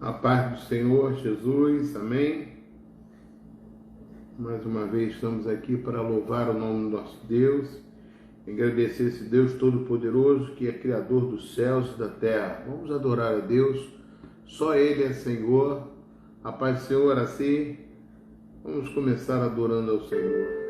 A paz do Senhor Jesus, amém? Mais uma vez estamos aqui para louvar o nome do nosso Deus, agradecer esse Deus Todo-Poderoso que é Criador dos céus e da terra. Vamos adorar a Deus, só Ele é Senhor. A paz do Senhor, assim, vamos começar adorando ao Senhor.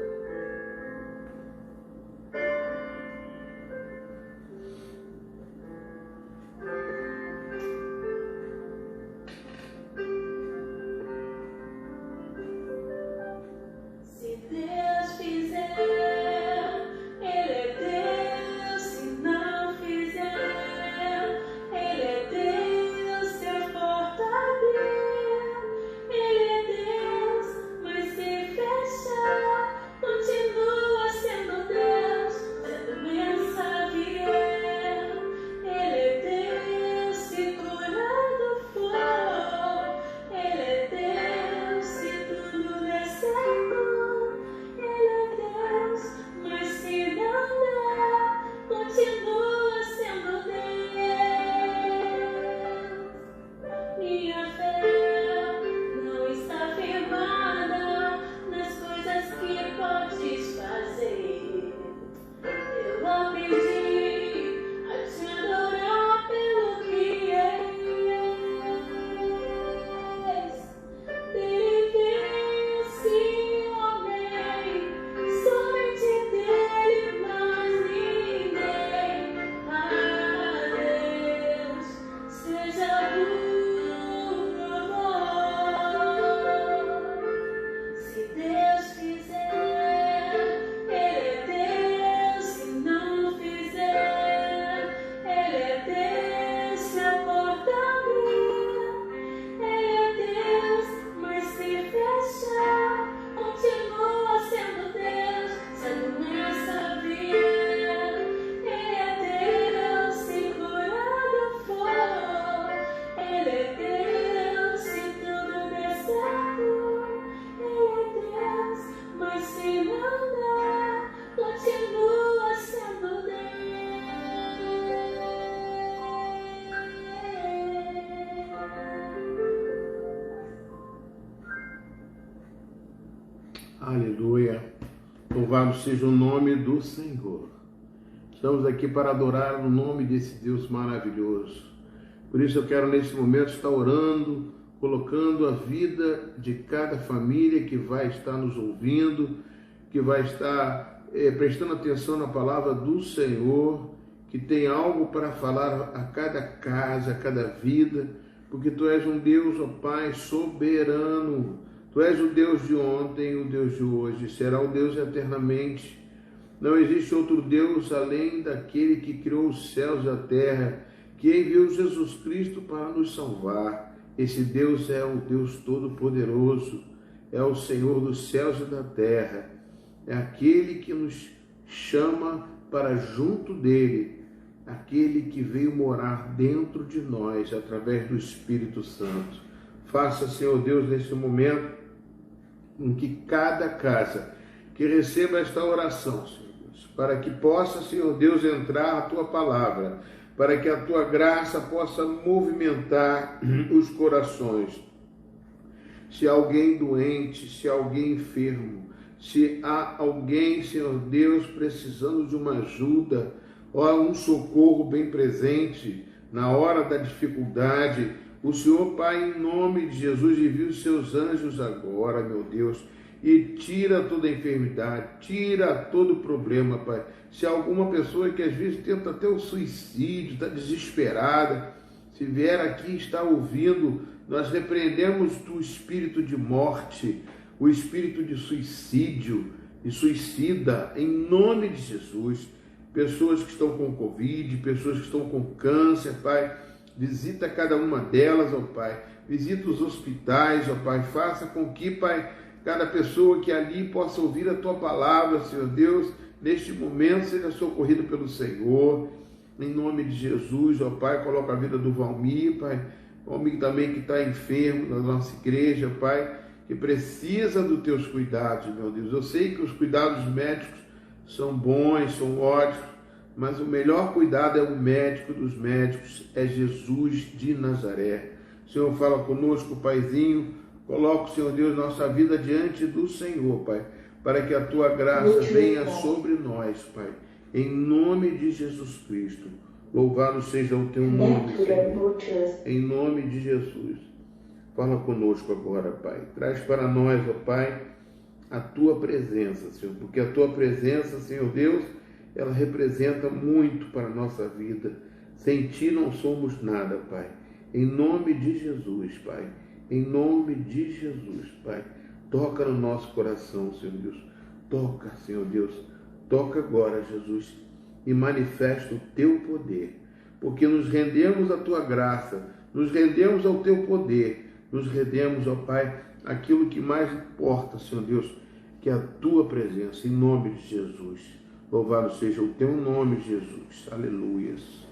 Aleluia, louvado seja o nome do Senhor. Estamos aqui para adorar o nome desse Deus maravilhoso. Por isso eu quero nesse momento estar orando, colocando a vida de cada família que vai estar nos ouvindo, que vai estar prestando atenção na palavra do Senhor, que tem algo para falar a cada casa, a cada vida, porque Tu és um Deus, ó Pai, soberano. Tu és o Deus de ontem, o Deus de hoje, será o Deus eternamente. Não existe outro Deus além daquele que criou os céus e a terra, que enviou Jesus Cristo para nos salvar. Esse Deus é o Deus Todo-Poderoso, é o Senhor dos céus e da terra, é aquele que nos chama para junto dele, aquele que veio morar dentro de nós através do Espírito Santo. Faça, Senhor Deus, nesse momento, em que cada casa que receba esta oração, Senhor Deus, para que possa, Senhor Deus, entrar a Tua palavra, para que a Tua graça possa movimentar os corações. Se há alguém doente, se há alguém enfermo, se há alguém, Senhor Deus, precisando de uma ajuda, ou um socorro bem presente na hora da dificuldade, o Senhor, Pai, em nome de Jesus, envia os seus anjos agora, meu Deus, e tira toda a enfermidade, tira todo o problema, Pai. Se há alguma pessoa que às vezes tenta até o suicídio, está desesperada, se vier aqui e está ouvindo, nós repreendemos o espírito de morte, o espírito de suicídio e suicida, em nome de Jesus. Pessoas que estão com Covid, pessoas que estão com câncer, Pai, visita cada uma delas, ó Pai. Visita os hospitais, ó Pai. Faça com que, Pai, cada pessoa que ali possa ouvir a Tua palavra, Senhor Deus, neste momento seja socorrido pelo Senhor. Em nome de Jesus, ó Pai, coloca a vida do Valmir, Pai. Valmir também que está enfermo na nossa igreja, Pai, que precisa dos Teus cuidados, meu Deus. Eu sei que os cuidados médicos são bons, são ótimos, mas o melhor cuidado é o médico dos médicos, é Jesus de Nazaré. Senhor, fala conosco, Paizinho. Coloca, Senhor Deus, nossa vida diante do Senhor, Pai, para que a Tua graça venha sobre nós, Pai. Em nome de Jesus Cristo. Louvado seja o Teu nome, Senhor. Em nome de Jesus. Fala conosco agora, Pai. Traz para nós, ó Pai, a Tua presença, Senhor. Porque a Tua presença, Senhor Deus, ela representa muito para a nossa vida. Sem Ti não somos nada, Pai. Em nome de Jesus, Pai. Em nome de Jesus, Pai. Toca no nosso coração, Senhor Deus. Toca, Senhor Deus. Toca agora, Jesus. E manifesta o Teu poder. Porque nos rendemos à Tua graça. Nos rendemos ao Teu poder. Nos rendemos, ó Pai, aquilo que mais importa, Senhor Deus, que é a Tua presença. Em nome de Jesus. Louvado seja o Teu nome, Jesus. Aleluias.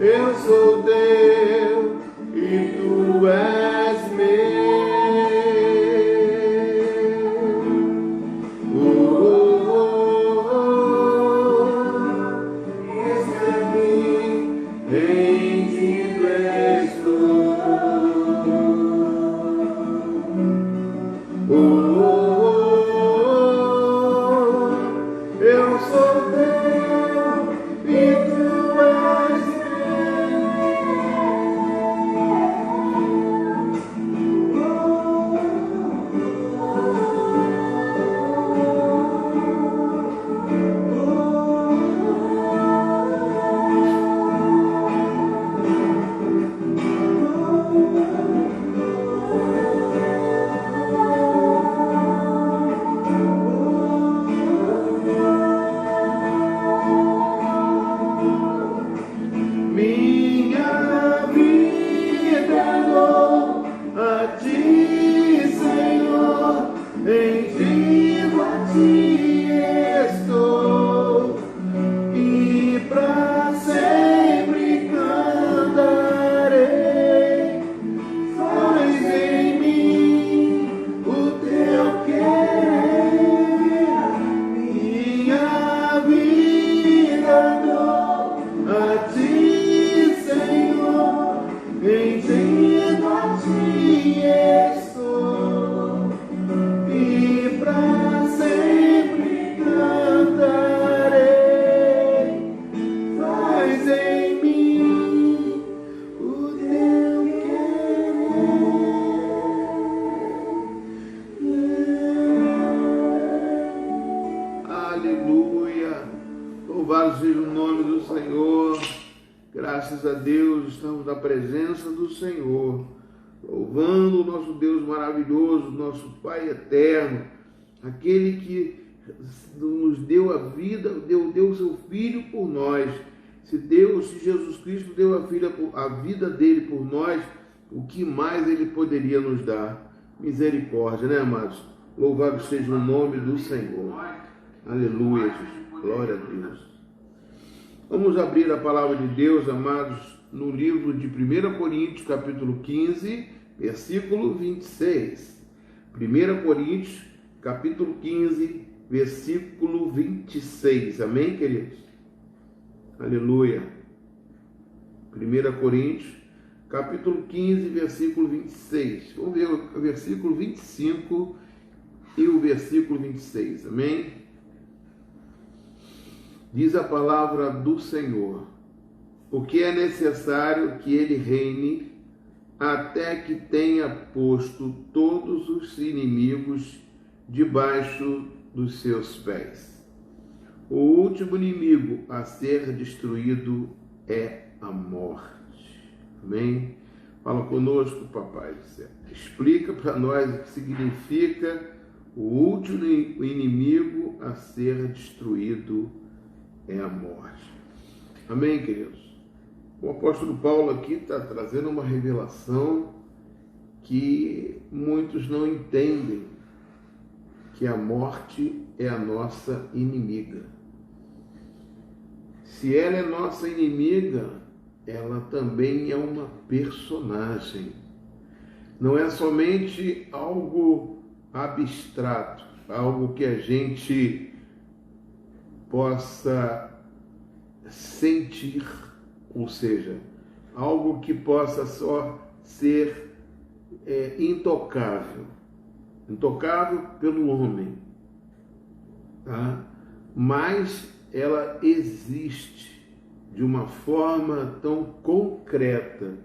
Eu sou Deus. Louvado seja o nome do Senhor. Graças a Deus, estamos na presença do Senhor, louvando o nosso Deus maravilhoso, nosso Pai eterno, aquele que nos deu a vida, deu o seu Filho por nós. Se Jesus Cristo deu a vida dele por nós, o que mais ele poderia nos dar? Misericórdia, né, amados? Louvado seja o nome do Senhor. Aleluia, Jesus. Glória a Deus. Vamos abrir a palavra de Deus, amados, no livro de 1 Coríntios, capítulo 15, versículo 26. 1 Coríntios, capítulo 15, versículo 26. Amém, queridos? Aleluia. 1 Coríntios, capítulo 15, versículo 26. Vamos ver o versículo 25 e o versículo 26. Amém? Diz a palavra do Senhor: porque é necessário que ele reine até que tenha posto todos os inimigos debaixo dos seus pés. O último inimigo a ser destruído é a morte. Amém? Fala conosco, Papai do céu. Explica para nós o que significa o último inimigo a ser destruído é a morte. Amém, queridos? O apóstolo Paulo aqui está trazendo uma revelação que muitos não entendem, que a morte é a nossa inimiga. Se ela é nossa inimiga, ela também é uma personagem. Não é somente algo abstrato, algo que a gente possa sentir, ou seja, algo que possa só ser intocável pelo homem, tá? Mas ela existe de uma forma tão concreta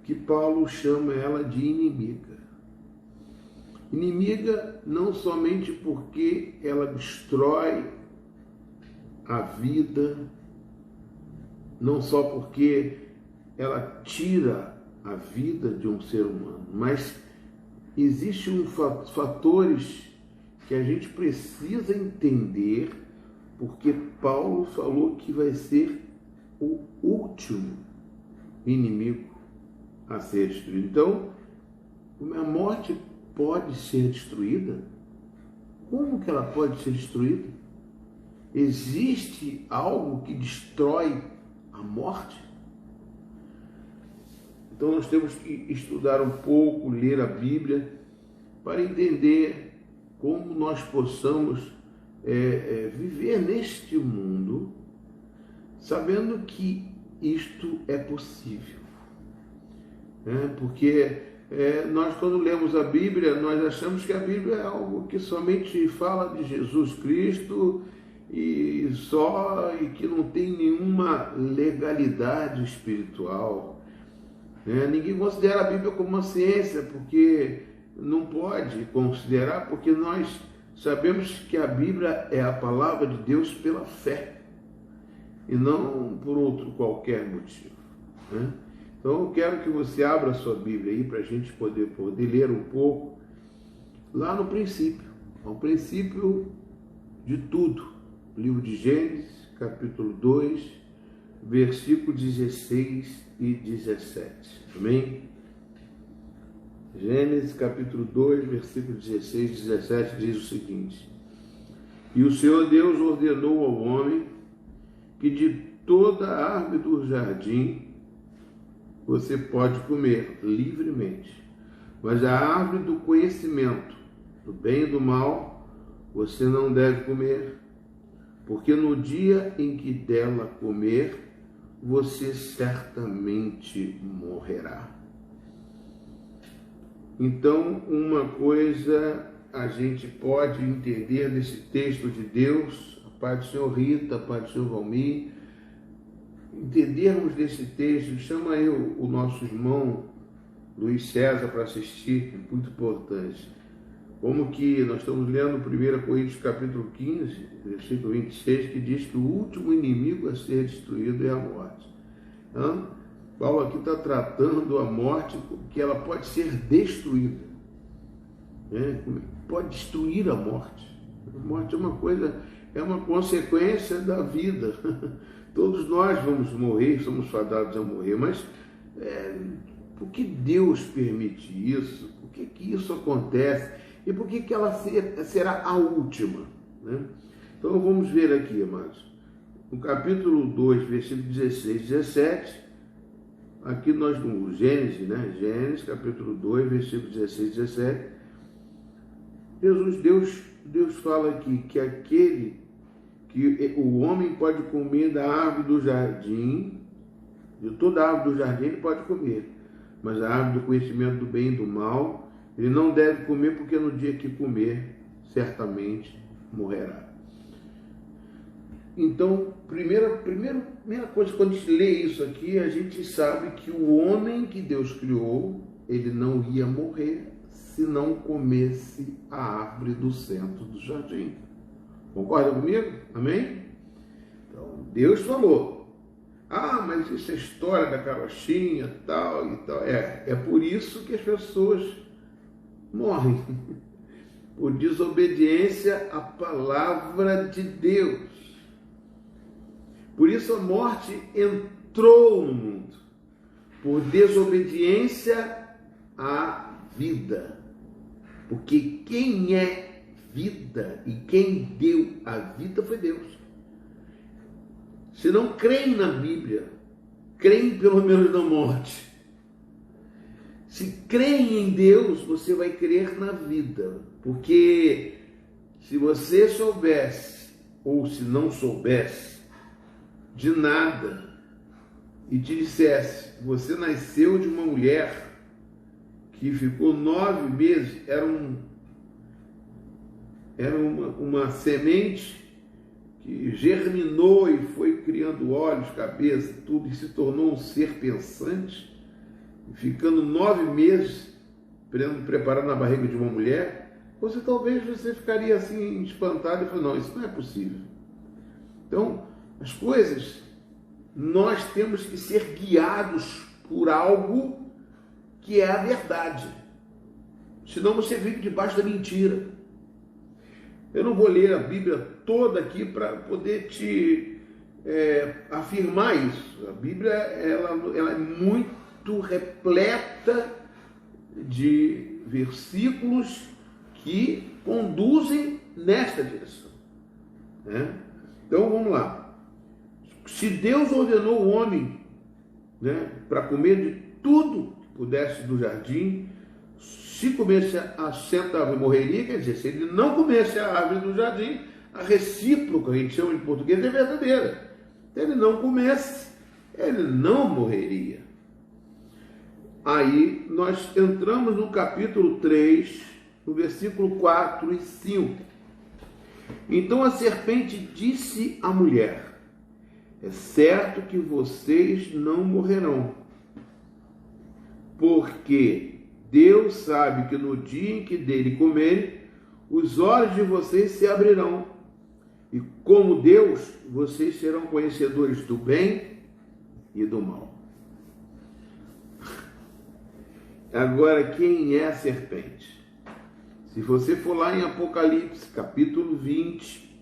que Paulo chama ela de inimiga. Inimiga não somente porque ela destrói a vida, não só porque ela tira a vida de um ser humano, mas existem fatores que a gente precisa entender, porque Paulo falou que vai ser o último inimigo a ser destruído. Então, como a morte pode ser destruída? Como que ela pode ser destruída? Existe algo que destrói a morte? Então nós temos que estudar um pouco, ler a Bíblia, para entender como nós possamos viver neste mundo, sabendo que isto é possível. Porque nós, quando lemos a Bíblia, nós achamos que a Bíblia é algo que somente fala de Jesus Cristo e que não tem nenhuma legalidade espiritual. Ninguém considera a Bíblia como uma ciência, porque não pode considerar, porque nós sabemos que a Bíblia é a palavra de Deus pela fé e não por outro qualquer motivo. Então eu quero que você abra a sua Bíblia aí para a gente poder ler um pouco lá no princípio, ao princípio de tudo. Livro de Gênesis, capítulo 2, versículo 16 e 17. Amém? Gênesis, capítulo 2, versículo 16 e 17 diz o seguinte: e o Senhor Deus ordenou ao homem que de toda a árvore do jardim você pode comer livremente, mas a árvore do conhecimento do bem e do mal você não deve comer, porque no dia em que dela comer, você certamente morrerá. Então, uma coisa a gente pode entender nesse texto de Deus, a Pai do Senhor Rita, a Pai do Senhor Valmir, entendermos desse texto. Chama aí o nosso irmão Luiz César para assistir, é muito importante. Como que nós estamos lendo 1 Coríntios capítulo 15, versículo 26, que diz que o último inimigo a ser destruído é a morte. Então, Paulo aqui está tratando a morte, que ela pode ser destruída. Pode destruir a morte. A morte é uma coisa, é uma consequência da vida. Todos nós vamos morrer, somos fadados a morrer, mas por que Deus permite isso? Por que isso acontece? E por que ela será a última? Né? Então vamos ver aqui, amados. No capítulo 2, versículo 16 e 17, aqui nós no Gênesis, né? Gênesis, capítulo 2, versículo 16 e 17, Deus fala aqui que o homem pode comer da árvore do jardim, de toda a árvore do jardim ele pode comer, mas a árvore do conhecimento do bem e do mal ele não deve comer, porque no dia que comer, certamente morrerá. Então, primeira coisa, quando a gente lê isso aqui, a gente sabe que o homem que Deus criou, ele não ia morrer se não comesse a árvore do centro do jardim. Concorda comigo? Amém? Então, Deus falou, mas isso é história da carochinha, tal e tal. É por isso que as pessoas morrem, por desobediência à palavra de Deus. Por isso a morte entrou no mundo, por desobediência à vida. Porque quem é vida e quem deu a vida foi Deus. Se não creem na Bíblia, creem pelo menos na morte. Se creem em Deus, você vai crer na vida. Porque se você soubesse, ou se não soubesse, de nada, e te dissesse, você nasceu de uma mulher que ficou 9 meses, era uma semente que germinou e foi criando olhos, cabeça, tudo, e se tornou um ser pensante, ficando 9 meses preparando a barriga de uma mulher, talvez você ficaria assim espantado e falaria, não, isso não é possível. Então, as coisas, nós temos que ser guiados por algo que é a verdade. Senão você vive debaixo da mentira. Eu não vou ler a Bíblia toda aqui para poder te afirmar isso. A Bíblia ela é muito repleta de versículos que conduzem nesta direção. Né? Então vamos lá. Se Deus ordenou o homem, né, para comer de tudo que pudesse do jardim, se comesse a santa árvore morreria, quer dizer, se ele não comesse a árvore do jardim, a recíproca, a gente chama em português, é verdadeira. Se ele não comesse, ele não morreria. Aí nós entramos no capítulo 3, no versículo 4 e 5. Então a serpente disse à mulher, é certo que vocês não morrerão, porque Deus sabe que no dia em que dele comerem, os olhos de vocês se abrirão, e como Deus, vocês serão conhecedores do bem e do mal. Agora, quem é a serpente? Se você for lá em Apocalipse, capítulo 20,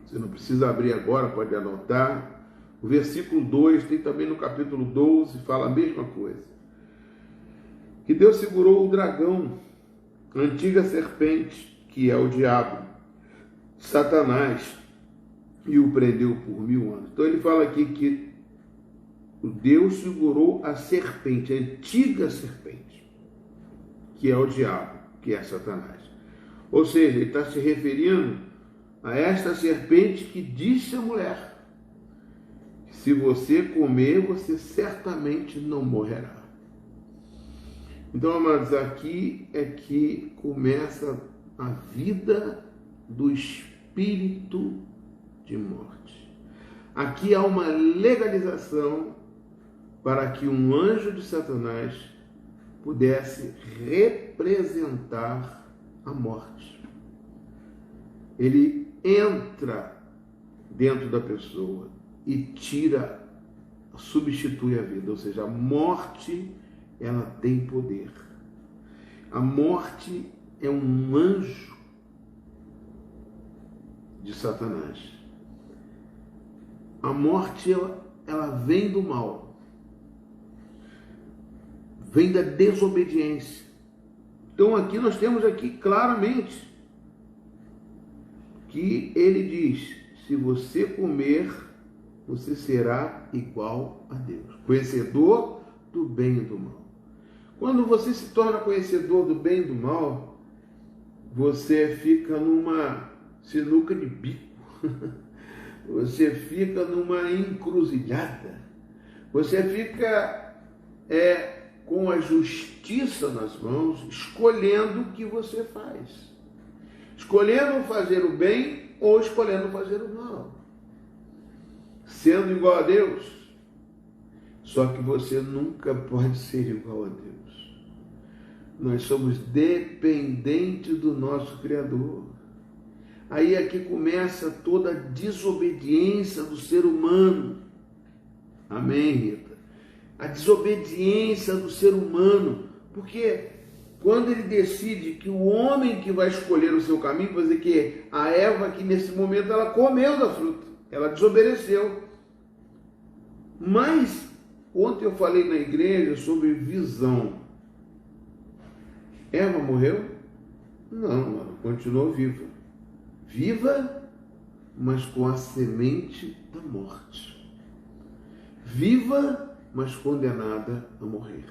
você não precisa abrir agora, pode anotar. O versículo 2, tem também no capítulo 12, fala a mesma coisa. Que Deus segurou o dragão, a antiga serpente, que é o diabo, Satanás, e o prendeu por 1000 anos. Então ele fala aqui que Deus segurou a serpente, a antiga serpente, que é o diabo, que é Satanás. Ou seja, ele está se referindo a esta serpente que disse à mulher, se você comer, você certamente não morrerá. Então, amados, aqui é que começa a vida do espírito de morte. Aqui há uma legalização para que um anjo de Satanás pudesse representar a morte. Ele entra dentro da pessoa e tira, substitui a vida. Ou seja, a morte, ela tem poder. A morte é um anjo de Satanás. A morte, ela vem do mal. Vem da desobediência. Então aqui nós temos aqui claramente que ele diz: se você comer, você será igual a Deus, conhecedor do bem e do mal. Quando você se torna conhecedor do bem e do mal, você fica numa sinuca de bico, você fica numa encruzilhada, você fica com a justiça nas mãos, escolhendo o que você faz. Escolhendo fazer o bem ou escolhendo fazer o mal. Sendo igual a Deus. Só que você nunca pode ser igual a Deus. Nós somos dependentes do nosso Criador. Aí aqui começa toda a desobediência do ser humano. Amém, Rita? A desobediência do ser humano. Porque quando ele decide que o homem que vai escolher o seu caminho, vai dizer que a Eva, que nesse momento ela comeu da fruta, ela desobedeceu. Mas ontem eu falei na igreja sobre visão. Eva morreu? Não, ela continuou viva. Viva, mas com a semente da morte. Viva, mas condenada a morrer.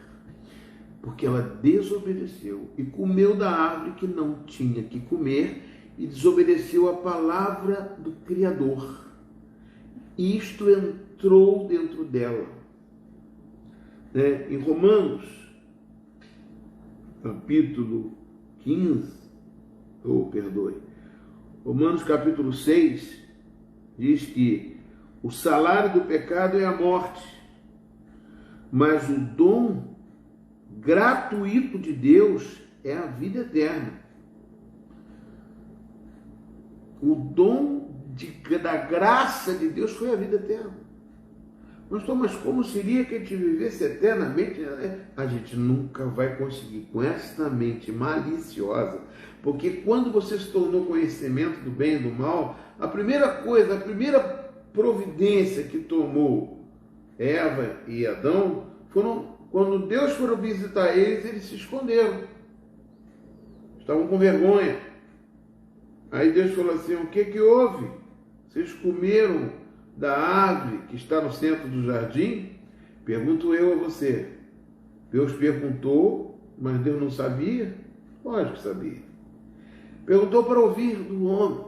Porque ela desobedeceu e comeu da árvore que não tinha que comer e desobedeceu a palavra do Criador. Isto entrou dentro dela. Em Romanos, capítulo 15, Romanos capítulo 6, diz que o salário do pecado é a morte, mas o dom gratuito de Deus é a vida eterna. O dom da graça de Deus foi a vida eterna. Mas como seria que a gente vivesse eternamente? A gente nunca vai conseguir com esta mente maliciosa, porque quando você se tornou conhecimento do bem e do mal, a primeira providência que tomou Eva e Adão foram quando Deus foi visitar eles se esconderam. Estavam com vergonha. Aí Deus falou assim: o que houve? Vocês comeram da árvore que está no centro do jardim? Pergunto eu a você. Deus perguntou, mas Deus não sabia? Lógico que sabia. Perguntou para ouvir do homem.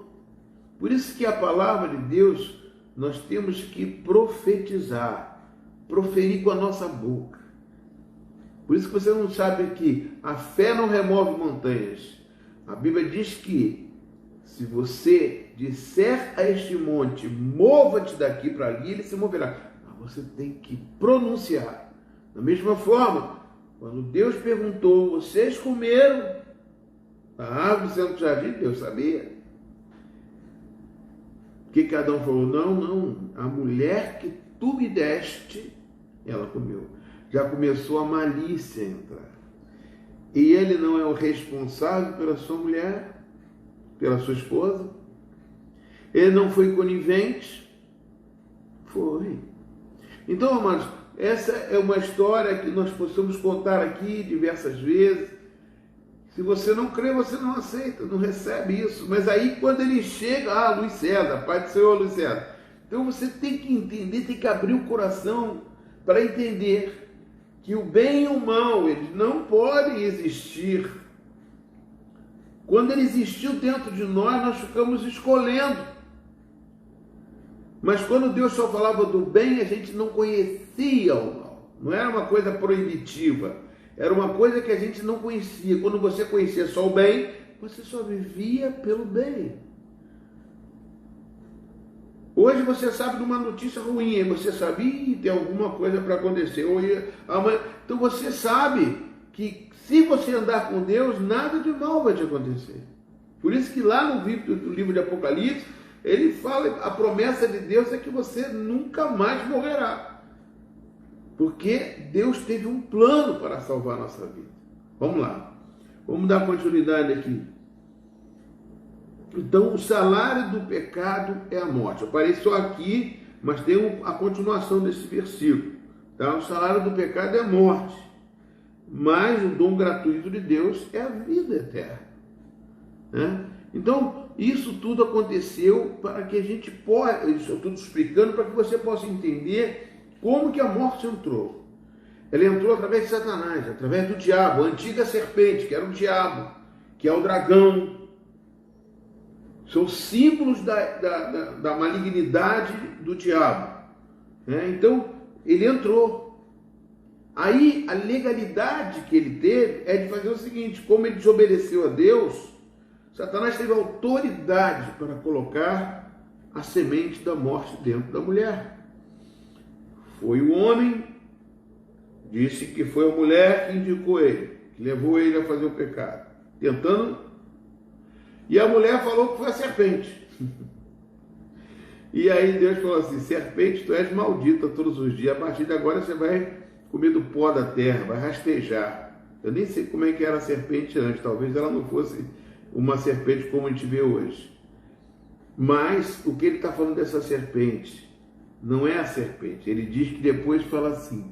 Por isso que a palavra de Deus nós temos que profetizar, proferir com a nossa boca. Por isso que você não sabe que a fé não remove montanhas. A Bíblia diz que se você disser a este monte, mova-te daqui para ali, ele se moverá. Mas você tem que pronunciar. Da mesma forma, quando Deus perguntou, vocês comeram da árvore do centro do jardim? Deus sabia. O que Adão falou? Não, a mulher que tu me deste, ela comeu. Já começou a malícia a entrar. E ele não é o responsável pela sua mulher, pela sua esposa. Ele não foi conivente. Foi. Então, amados, essa é uma história que nós possamos contar aqui diversas vezes. Se você não crê, você não aceita, não recebe isso. Mas aí quando ele chega, Luiz César, Pai do Senhor, Luiz César. Então você tem que entender, tem que abrir o coração para entender que o bem e o mal, eles não podem existir. Quando ele existiu dentro de nós ficamos escolhendo. Mas quando Deus só falava do bem, a gente não conhecia o mal. Não era uma coisa proibitiva. Era uma coisa que a gente não conhecia. Quando você conhecia só o bem, você só vivia pelo bem. Hoje você sabe de uma notícia ruim, aí você sabe, tem alguma coisa para acontecer. Então você sabe que se você andar com Deus, nada de mal vai te acontecer. Por isso que lá no livro de Apocalipse, ele fala, a promessa de Deus é que você nunca mais morrerá. Porque Deus teve um plano para salvar a nossa vida. Vamos lá. Vamos dar continuidade aqui. Então, o salário do pecado é a morte. Eu parei só aqui, mas tem a continuação desse versículo. Tá? O salário do pecado é a morte. Mas o dom gratuito de Deus é a vida eterna. Né? Então, isso tudo aconteceu para que a gente possa, estou tudo explicando para que você possa entender como que a morte entrou. Ela entrou através de Satanás, através do diabo, a antiga serpente, que era o diabo, que é o dragão. São símbolos da malignidade do diabo. Né? Então, ele entrou. Aí, a legalidade que ele teve é de fazer o seguinte, como ele desobedeceu a Deus, Satanás teve autoridade para colocar a semente da morte dentro da mulher. Foi o homem, disse que foi a mulher que indicou ele, que levou ele a fazer o pecado, tentando. E a mulher falou que foi a serpente. E aí Deus falou assim, serpente, tu és maldita todos os dias, a partir de agora você vai comer do pó da terra, vai rastejar. Eu nem sei como é que era a serpente antes, talvez ela não fosse uma serpente como a gente vê hoje. Mas o que ele está falando dessa serpente não é a serpente. Ele diz que depois fala assim,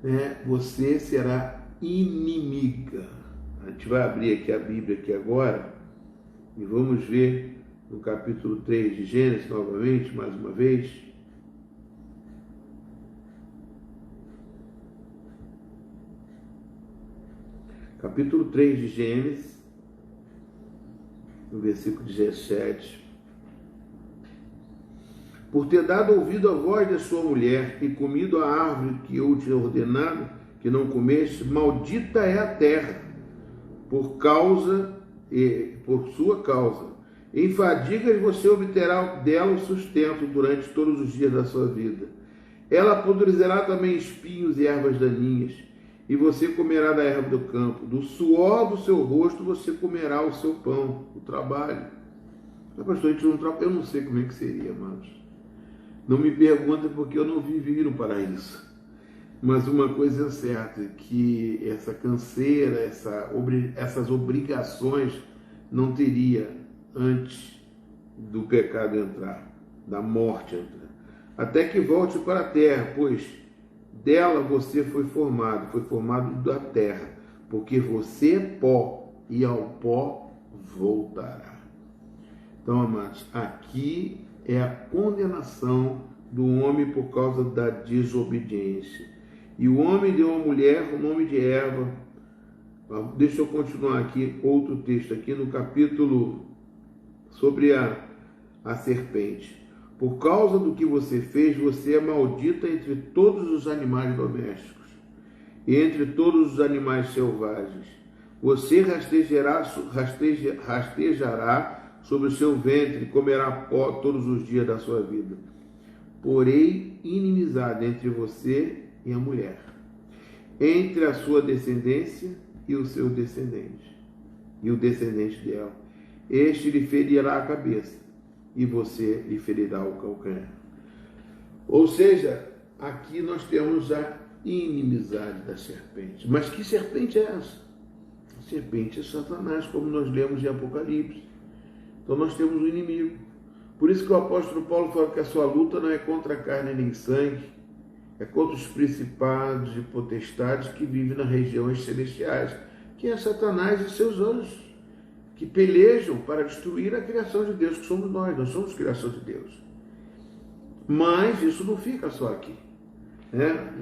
né, você será inimiga. A gente vai abrir aqui a Bíblia aqui agora e vamos ver no capítulo 3 de Gênesis novamente, mais uma vez. Capítulo 3 de Gênesis, no versículo 17. Por ter dado ouvido à voz da sua mulher e comido a árvore que eu tinha ordenado que não comeste, maldita é a terra, por sua causa. Em fadigas você obterá dela o sustento durante todos os dias da sua vida. Ela produzirá também espinhos e ervas daninhas, e você comerá da erva do campo. Do suor do seu rosto você comerá o seu pão, o trabalho. Mas, pastor, eu não sei como é que seria, amados. Não me perguntem porque eu não vivi no paraíso. Mas uma coisa é certa, que essa canseira, essas obrigações não teria antes do pecado entrar, da morte entrar. Até que volte para a terra, pois dela você foi formado da terra, porque você é pó e ao pó voltará. Então, amados, aqui é a condenação do homem por causa da desobediência. E o homem deu à mulher o nome de Eva. Deixa eu continuar aqui, outro texto aqui no capítulo sobre a serpente. Por causa do que você fez, você é maldita entre todos os animais domésticos e entre todos os animais selvagens. Você rastejará sobre o seu ventre e comerá pó todos os dias da sua vida. Porém, inimizade entre você e a mulher, entre a sua descendência e o seu descendente, e o descendente dela. Este lhe ferirá a cabeça, e você lhe ferirá o calcanhar. Ou seja, aqui nós temos a inimizade da serpente. Mas que serpente é essa? A serpente é Satanás, como nós lemos em Apocalipse. Então nós temos um inimigo. Por isso que o apóstolo Paulo fala que a sua luta não é contra a carne nem sangue, é contra os principados e potestades que vivem nas regiões celestiais, que é Satanás e seus anjos, que pelejam para destruir a criação de Deus, que somos nós somos criação de Deus. Mas isso não fica só aqui. Né?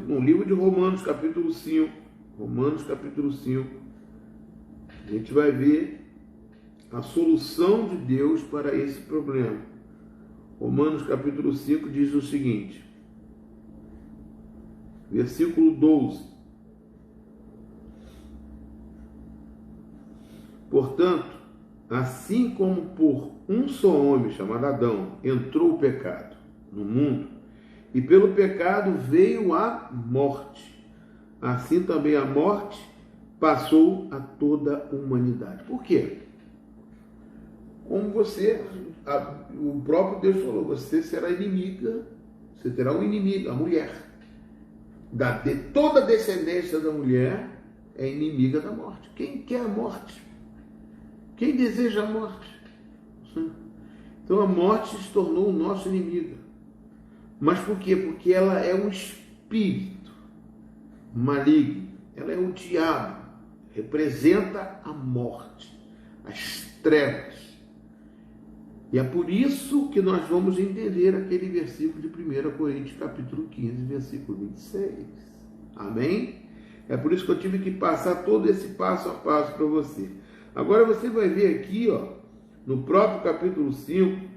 No livro de Romanos, capítulo 5, a gente vai ver a solução de Deus para esse problema. Romanos, capítulo 5, diz o seguinte, versículo 12. Portanto, assim como por um só homem, chamado Adão, entrou o pecado no mundo, e pelo pecado veio a morte, assim também a morte passou a toda a humanidade. Por quê? Como o próprio Deus falou, você será inimiga, você terá um inimigo, a mulher. De toda a descendência da mulher é inimiga da morte. Quem quer a morte? Quem deseja a morte? Então a morte se tornou o nosso inimigo. Mas por quê? Porque ela é um espírito maligno. Ela é o diabo. Representa a morte, as trevas. E é por isso que nós vamos entender aquele versículo de 1 Coríntios, capítulo 15, versículo 26. Amém? É por isso que eu tive que passar todo esse passo a passo para você. Agora você vai ver aqui, no próprio capítulo 5,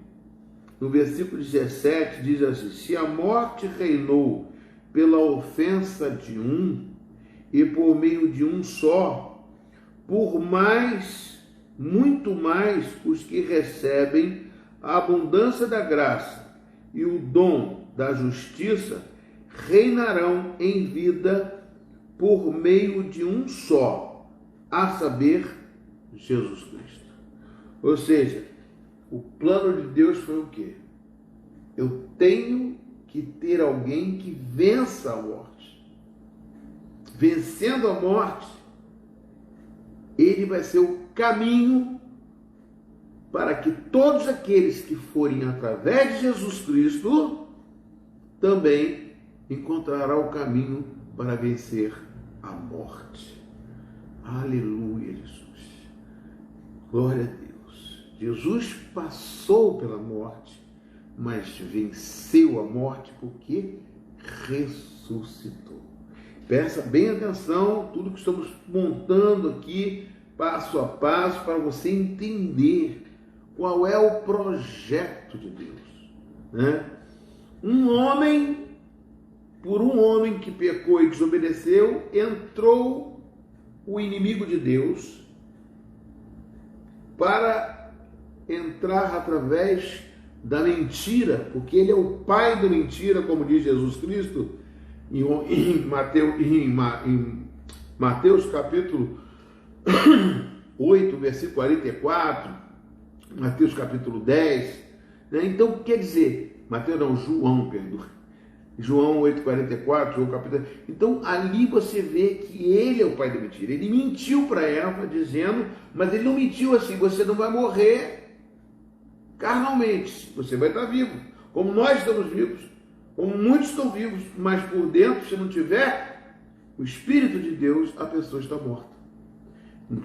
no versículo 17, diz assim: se a morte reinou pela ofensa de um, e por meio de um só, muito mais os que recebem a abundância da graça e o dom da justiça reinarão em vida por meio de um só, a saber, Jesus Cristo. Ou seja, o plano de Deus foi o quê? Eu tenho que ter alguém que vença a morte. Vencendo a morte, ele vai ser o caminho para que todos aqueles que forem através de Jesus Cristo também encontrarão o caminho para vencer a morte. Aleluia, Jesus. Glória a Deus. Jesus passou pela morte, mas venceu a morte porque ressuscitou. Presta bem atenção, tudo que estamos montando aqui, passo a passo, para você entender qual é o projeto de Deus, né? Por um homem que pecou e desobedeceu, entrou o inimigo de Deus para entrar através da mentira, porque ele é o pai da mentira, como diz Jesus Cristo em Mateus capítulo 8, versículo 44, Mateus capítulo 10, né? Então, quer dizer, João 8,44, João capítulo... Então, ali você vê que ele é o pai da mentira. Ele mentiu para Eva, dizendo, mas ele não mentiu assim: você não vai morrer carnalmente, você vai estar vivo, como nós estamos vivos, como muitos estão vivos, mas por dentro, se não tiver o Espírito de Deus, a pessoa está morta,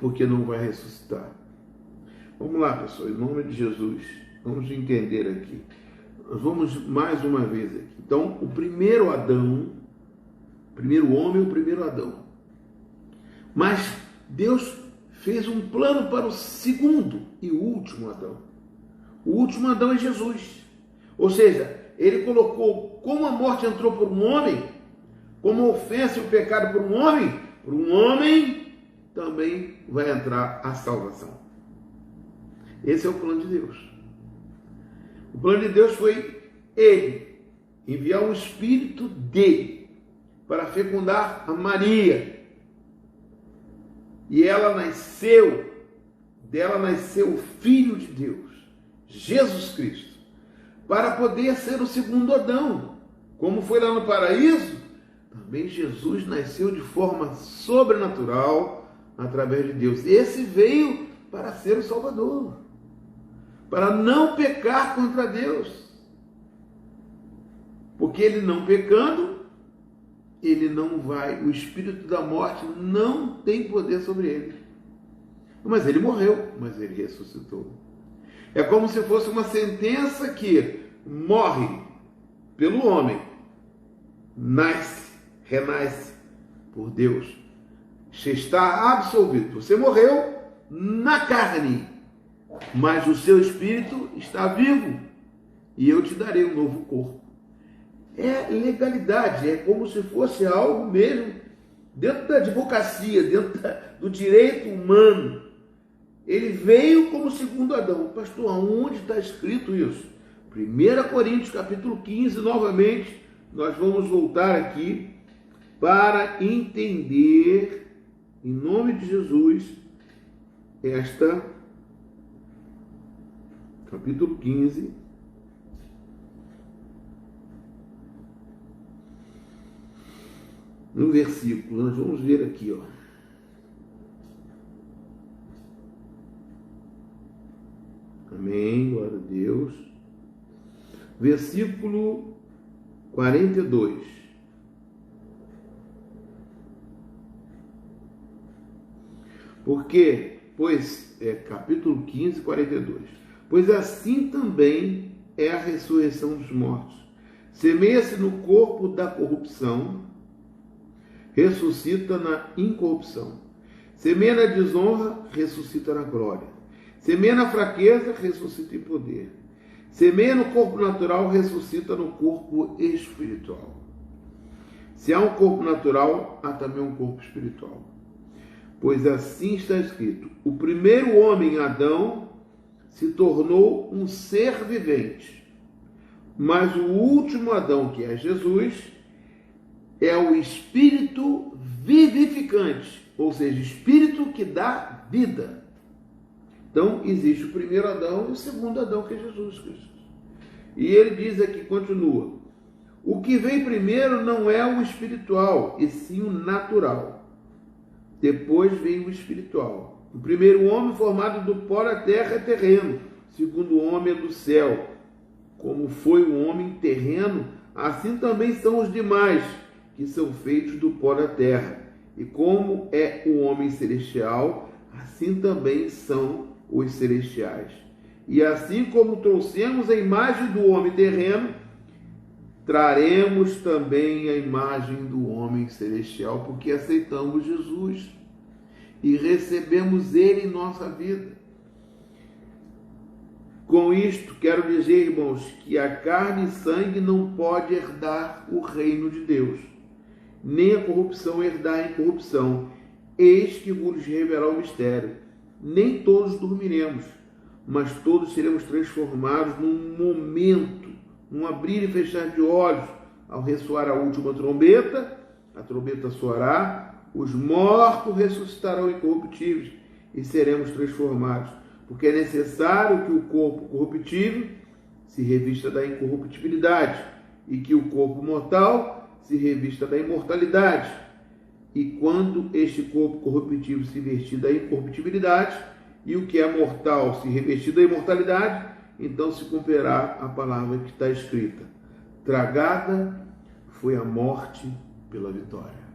porque não vai ressuscitar. Vamos lá, pessoal, em nome de Jesus, vamos entender aqui. Nós vamos mais uma vez aqui. Então, o primeiro Adão, o primeiro homem, o primeiro Adão. Mas Deus fez um plano para o segundo e o último Adão. O último Adão é Jesus. Ou seja, ele colocou como a morte entrou por um homem, como a ofensa e o pecado por um homem também vai entrar a salvação. Esse é o plano de Deus. O plano de Deus foi ele enviar um espírito dele para fecundar a Maria. E dela nasceu o Filho de Deus, Jesus Cristo, para poder ser o segundo Adão. Como foi lá no paraíso, também Jesus nasceu de forma sobrenatural através de Deus. Esse veio para ser o Salvador, para não pecar contra Deus. Porque ele não pecando, ele não vai, o espírito da morte não tem poder sobre ele. Mas ele morreu, mas ele ressuscitou. É como se fosse uma sentença que morre pelo homem, renasce por Deus. Você está absolvido. Você morreu na carne, mas o seu espírito está vivo, e eu te darei um novo corpo. É legalidade, é como se fosse algo mesmo dentro da advocacia, dentro do direito humano. Ele veio como segundo Adão. Pastor, aonde está escrito isso? 1 Coríntios capítulo 15, novamente, nós vamos voltar aqui para entender, em nome de Jesus, capítulo 15, no versículo, nós vamos ver aqui, ó. Amém, glória a Deus. Versículo 42. Porque, capítulo 15, 42. Pois assim também é a ressurreição dos mortos. Semeia-se no corpo da corrupção, ressuscita na incorrupção. Semeia na desonra, ressuscita na glória. Semeia na fraqueza, ressuscita em poder. Semeia no corpo natural, ressuscita no corpo espiritual. Se há um corpo natural, há também um corpo espiritual. Pois assim está escrito: o primeiro homem, Adão, se tornou um ser vivente. Mas o último Adão, que é Jesus, é o espírito vivificante, ou seja, espírito que dá vida. Então, existe o primeiro Adão e o segundo Adão, que é Jesus Cristo. E ele diz aqui, continua: o que vem primeiro não é o espiritual, e sim o natural. Depois vem o espiritual. O primeiro homem, formado do pó da terra, é terreno. O segundo homem é do céu. Como foi o homem terreno, assim também são os demais, que são feitos do pó da terra. E como é o homem celestial, assim também são os celestiais. E assim como trouxemos a imagem do homem terreno, traremos também a imagem do homem celestial, porque aceitamos Jesus e recebemos ele em nossa vida. Com isto, quero dizer, irmãos, que a carne e sangue não pode herdar o reino de Deus, nem a corrupção herdar a incorrupção. Eis que vos revelar o mistério. Nem todos dormiremos, mas todos seremos transformados num momento, num abrir e fechar de olhos, ao ressoar a última trombeta. A trombeta soará, os mortos ressuscitarão incorruptíveis e seremos transformados, porque é necessário que o corpo corruptível se revista da incorruptibilidade e que o corpo mortal se revista da imortalidade. E quando este corpo corruptível se vestir da incorruptibilidade e o que é mortal se revestir da imortalidade, então se cumprirá a palavra que está escrita: tragada foi a morte pela vitória.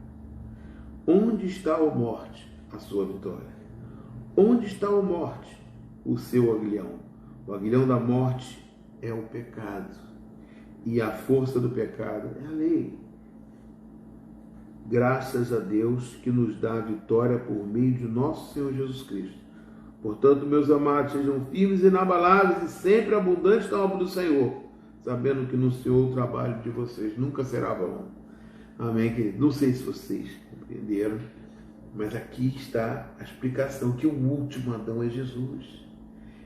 Onde está a morte? A sua vitória. Onde está a morte? O seu aguilhão. O aguilhão da morte é o pecado. E a força do pecado é a lei. Graças a Deus que nos dá a vitória por meio de nosso Senhor Jesus Cristo. Portanto, meus amados, sejam firmes e inabaláveis e sempre abundantes na obra do Senhor, sabendo que no Senhor o trabalho de vocês nunca será vão. Amém, querido? Não sei se vocês compreenderam, mas aqui está a explicação que o último Adão é Jesus.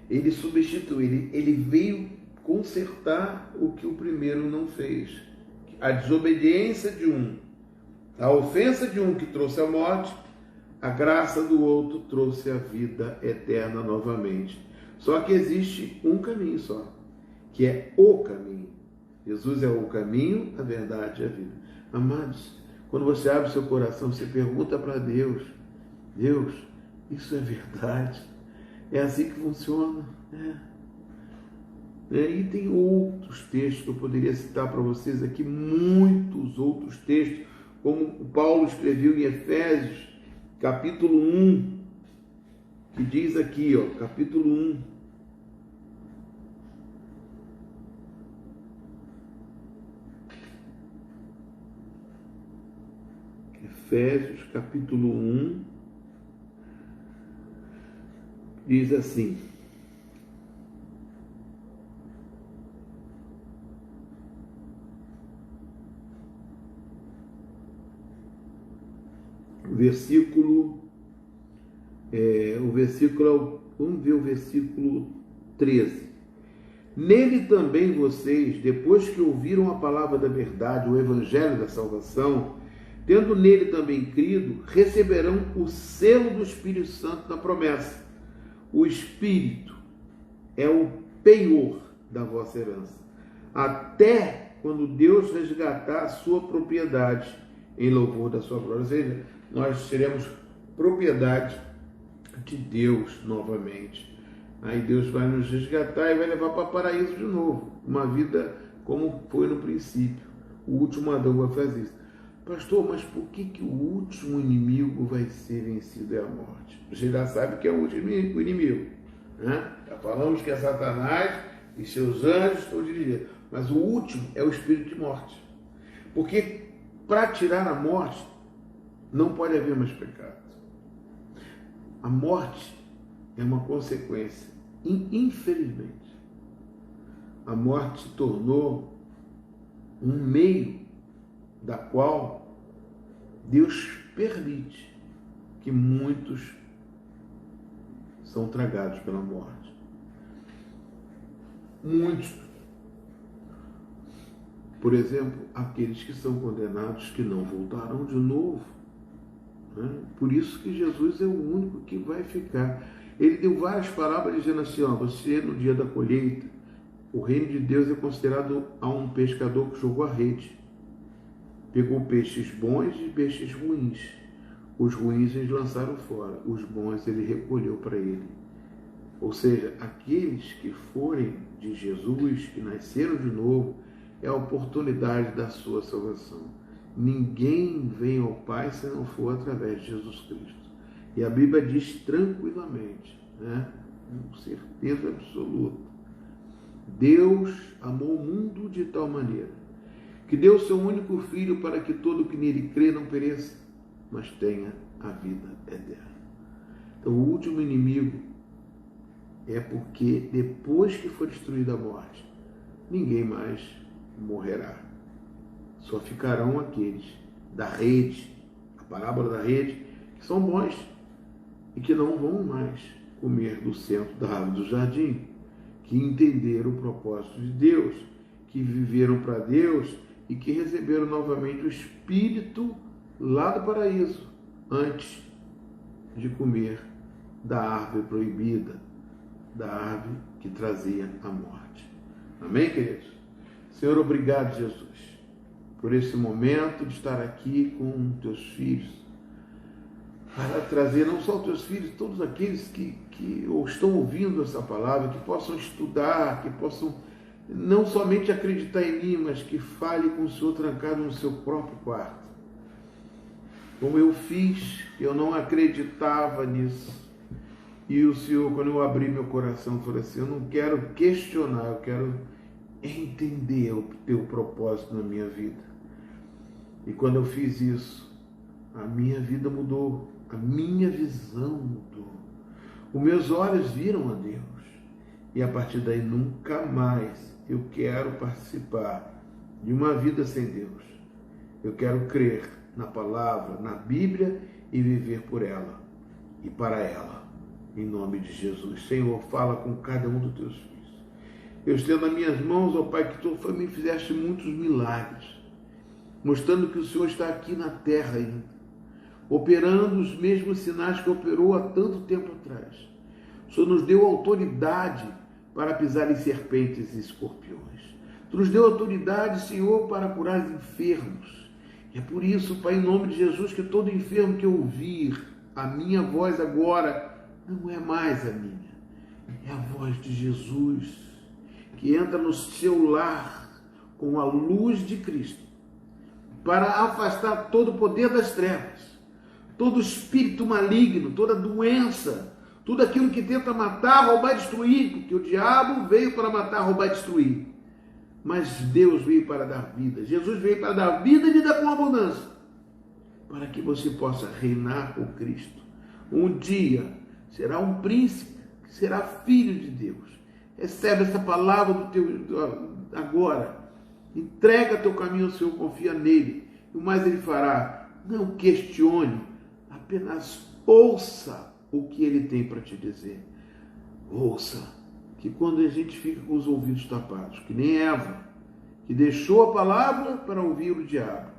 Ele substitui, ele veio consertar o que o primeiro não fez. A desobediência de um, a ofensa de um que trouxe a morte, a graça do outro trouxe a vida eterna novamente. Só que existe um caminho só, que é o caminho. Jesus é o caminho, a verdade e a vida. Amados, quando você abre seu coração, você pergunta para Deus: Deus, isso é verdade? É assim que funciona? E tem outros textos que eu poderia citar para vocês aqui, muitos outros textos, como Paulo escreveu em Efésios, capítulo 1, que diz aqui, capítulo 1. Efésios, capítulo 1, diz assim: vamos ver o versículo 13. Nele também vocês, depois que ouviram a palavra da verdade, o evangelho da salvação, tendo nele também crido, receberão o selo do Espírito Santo da promessa. O Espírito é o penhor da vossa herança, até quando Deus resgatar a sua propriedade em louvor da sua glória. Ou seja, nós seremos propriedade de Deus novamente. Aí Deus vai nos resgatar e vai levar para o paraíso de novo. Uma vida como foi no princípio. O último Adão vai fazer isso. Pastor, mas por que o último inimigo vai ser vencido é a morte? Você já sabe que é o último inimigo, né? Já falamos que é Satanás e seus anjos estão dirigidos. Mas o último é o espírito de morte. Porque para tirar a morte, não pode haver mais pecado. A morte é uma consequência. Infelizmente, a morte se tornou um meio da qual Deus permite que muitos são tragados pela morte. Muitos. Por exemplo, aqueles que são condenados que não voltarão de novo. Né? Por isso que Jesus é o único que vai ficar. Ele deu várias parábolas dizendo assim, você no dia da colheita, o reino de Deus é considerado a um pescador que jogou a rede. Pegou peixes bons e peixes ruins. Os ruins eles lançaram fora, os bons ele recolheu para ele. Ou seja, aqueles que forem de Jesus, que nasceram de novo, é a oportunidade da sua salvação. Ninguém vem ao Pai se não for através de Jesus Cristo. E a Bíblia diz tranquilamente, né? Com certeza absoluta, Deus amou o mundo de tal maneira que deu o seu único Filho para que todo que nele crê não pereça, mas tenha a vida eterna. Então o último inimigo é porque depois que for destruída a morte, ninguém mais morrerá. Só ficarão aqueles da rede, a parábola da rede, que são bons e que não vão mais comer do centro da árvore do jardim, que entenderam o propósito de Deus, que viveram para Deus e que receberam novamente o Espírito lá do paraíso, antes de comer da árvore proibida, da árvore que trazia a morte. Amém, queridos? Senhor, obrigado, Jesus, por esse momento de estar aqui com teus filhos, para trazer não só os teus filhos, todos aqueles que estão ouvindo essa palavra, que possam estudar, que possam não somente acreditar em mim, mas que fale com o Senhor trancado no seu próprio quarto. Como eu fiz, eu não acreditava nisso. E o Senhor, quando eu abri meu coração, falou assim, eu não quero questionar, eu quero entender o teu propósito na minha vida. E quando eu fiz isso, a minha vida mudou, a minha visão mudou. Os meus olhos viram a Deus. E a partir daí nunca mais eu quero participar de uma vida sem Deus. Eu quero crer na palavra, na Bíblia e viver por ela e para ela. Em nome de Jesus. Senhor, fala com cada um dos teus filhos. Eu estendo nas minhas mãos, ó Pai, que tu me fizeste muitos milagres, mostrando que o Senhor está aqui na terra ainda, operando os mesmos sinais que operou há tanto tempo atrás. O Senhor nos deu autoridade para pisar em serpentes e escorpiões. Tu nos deu autoridade, Senhor, para curar os enfermos. E é por isso, Pai, em nome de Jesus, que todo enfermo que ouvir a minha voz agora, não é mais a minha, é a voz de Jesus, que entra no seu lar com a luz de Cristo, para afastar todo o poder das trevas, todo espírito maligno, toda doença, tudo aquilo que tenta matar, roubar e destruir, porque o diabo veio para matar, roubar e destruir. Mas Deus veio para dar vida. Jesus veio para dar vida e vida com abundância, para que você possa reinar com Cristo. Um dia será um príncipe, que será filho de Deus. Recebe essa palavra do teu agora. Entrega teu caminho ao Senhor, confia nele. E o mais ele fará. Não questione, apenas ouça o que ele tem para te dizer. Ouça, que quando a gente fica com os ouvidos tapados, que nem Eva, que deixou a palavra para ouvir o diabo,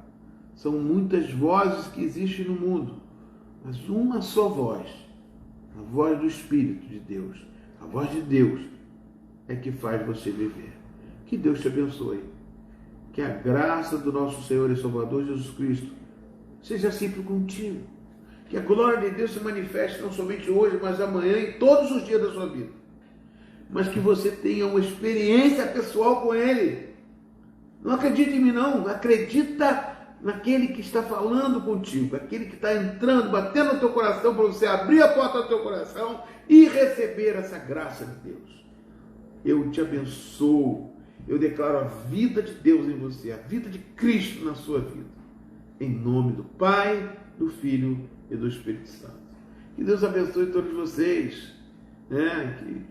São muitas vozes que existem no mundo, mas uma só voz, a voz do Espírito de Deus, a voz de Deus é que faz você viver. Que Deus te abençoe. Que a graça do nosso Senhor e Salvador Jesus Cristo seja sempre contigo. Que a glória de Deus se manifeste não somente hoje, mas amanhã e todos os dias da sua vida. Mas que você tenha uma experiência pessoal com Ele. Não acredite em mim não, acredita naquele que está falando contigo, aquele que está entrando, batendo no teu coração para você abrir a porta do teu coração e receber essa graça de Deus. Eu te abençoo, eu declaro a vida de Deus em você, a vida de Cristo na sua vida. Em nome do Pai, do Filho e do Espírito Santo. Que Deus abençoe todos vocês, né? Que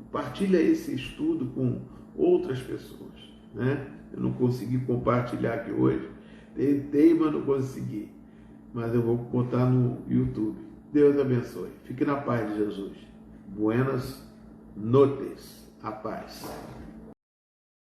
compartilha esse estudo com outras pessoas, né? Eu não consegui compartilhar aqui hoje, tentei, mas não consegui, mas eu vou botar no YouTube. Deus abençoe, fique na paz de Jesus. Buenas noches, a paz.